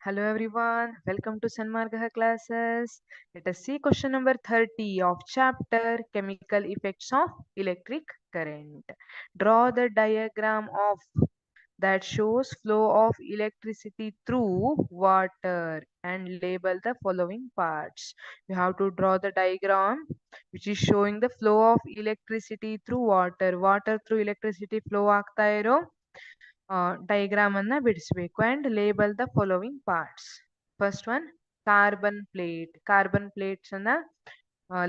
Hello everyone, welcome to Sanmargaha classes. Let us see question number 30 of chapter Chemical Effects of Electric Current. Draw the diagram of that shows flow of electricity through water and label the following parts. You have to draw the diagram which is showing the flow of electricity through water. Water through electricity flow ಆಗ್ತಾ ಇರೋ diagram ಅನ್ನ ಬಿಡಿಸಬೇಕು and label the following parts. First one carbon plates ಅನ್ನ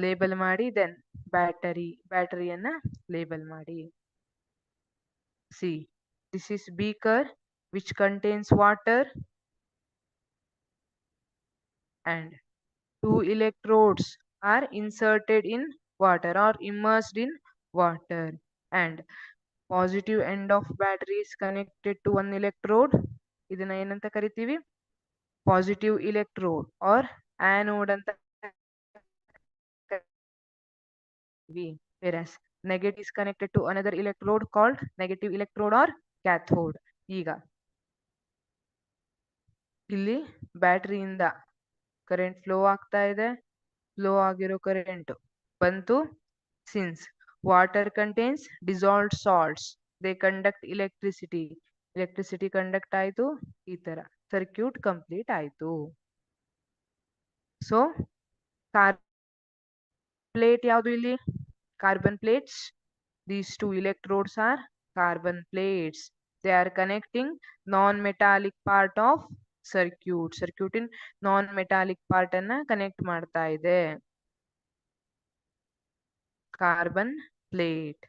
label ಮಾಡಿ, then ಬ್ಯಾಟರಿಯನ್ನ label ಮಾಡಿ. C, this is beaker which contains water and two electrodes are inserted in water or immersed in water, and positive end of battery is connected to one electrode. ಇದನ್ನ ಏನಂತ ಕರಿತೀವಿ? Positive electrode or anode ಅಂತ ಕರಿತೀವಿ. Whereas negative is connected to another electrode called negative electrode or cathode. ಈಗ ಇಲ್ಲಿ ಬ್ಯಾಟರಿಯಿಂದ current flow ಆಗ್ತಾ ಇದೆ. Flow ಆಗಿರೋ ಕರೆಂಟ್ ಬಂತು. Since water contains dissolved salts, they conduct electricity conduct ಆಯ್ತು. ಈ ತರ ಸರ್ಕ್ಯೂಟ್ ಕಂಪ್ಲೀಟ್ ಆಯ್ತು. ಸೊ ಪ್ಲೇಟ್ ಯಾವುದು ಇಲ್ಲಿ? Carbon plates. These two electrodes are carbon plates. They are connecting non metallic part of ಸರ್ಕ್ಯೂಟಿನ್ ನಾನ್ ಮೆಟಾಲಿಕ್ ಪಾರ್ಟ್ ಅನ್ನ connect ಮಾಡ್ತಾ ಇದೆ. Carbon plate.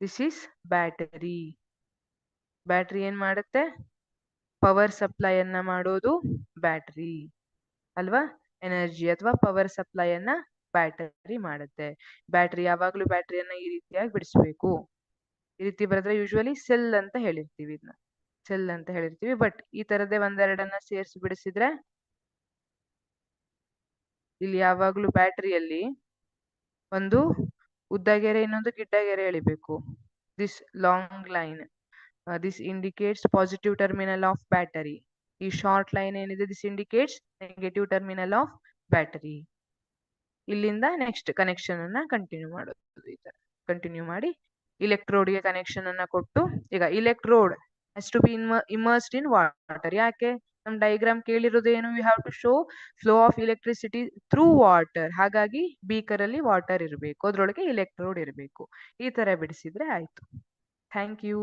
This is battery. Battery ಏನ್ ಮಾಡುತ್ತೆ? ಪವರ್ ಸಪ್ಲೈ ಅನ್ನ ಮಾಡೋದು ಬ್ಯಾಟರಿ ಅಲ್ವಾ? ಎನರ್ಜಿ ಅಥವಾ ಪವರ್ ಸಪ್ಲೈ ಅನ್ನ ಬ್ಯಾಟರಿ ಮಾಡುತ್ತೆ. ಯಾವಾಗ್ಲೂ ಬ್ಯಾಟರಿಯನ್ನ ಈ ರೀತಿಯಾಗಿ ಬಿಡಿಸ್ಬೇಕು. ಈ ರೀತಿ ಬರೆದ್ರೆ ಯೂಶುವಲಿ ಸೆಲ್ ಅಂತ ಹೇಳಿರ್ತೀವಿ. ಬಟ್ ಈ ತರದೇ ಒಂದೆರಡನ್ನ ಸೇರಿಸಿ ಬಿಡಿಸಿದ್ರೆ, ಇಲ್ಲಿ ಯಾವಾಗ್ಲೂ ಬ್ಯಾಟರಿಯಲ್ಲಿ ಒಂದು ಉದ್ದಗೆರೆ ಇನ್ನೊಂದು ಗಿಡ್ಡಗೆರೆ ಎಳಿಬೇಕು. This long line, this indicates positive terminal of battery. ಈ ಶಾರ್ಟ್ ಲೈನ್ ಏನಿದೆ, this indicates negative terminal of battery. ಇಲ್ಲಿಂದ ನೆಕ್ಸ್ಟ್ ಕನೆಕ್ಷನ್ ಅನ್ನ ಕಂಟಿನ್ಯೂ ಮಾಡೋದು. ಈ ತರ ಕಂಟಿನ್ಯೂ ಮಾಡಿ ಇಲೆಕ್ಟ್ರೋಡ್ಗೆ ಕನೆಕ್ಷನ್ ಅನ್ನ ಕೊಟ್ಟು, ಈಗ electrode has to be immersed in water. ಯಾಕೆ? ನಮ್ ಡೈಗ್ರಾಮ್ ಕೇಳಿರೋದೇನು? We have to show flow of electricity through water. ಹಾಗಾಗಿ ಬೀಕರ್ ಅಲ್ಲಿ ವಾಟರ್ ಇರಬೇಕು, ಅದ್ರೊಳಗೆ ಇಲೆಕ್ಟ್ರೋಡ್ ಇರಬೇಕು. ಈ ತರ ಬಿಡಿಸಿದ್ರೆ ಆಯ್ತು. Thank you.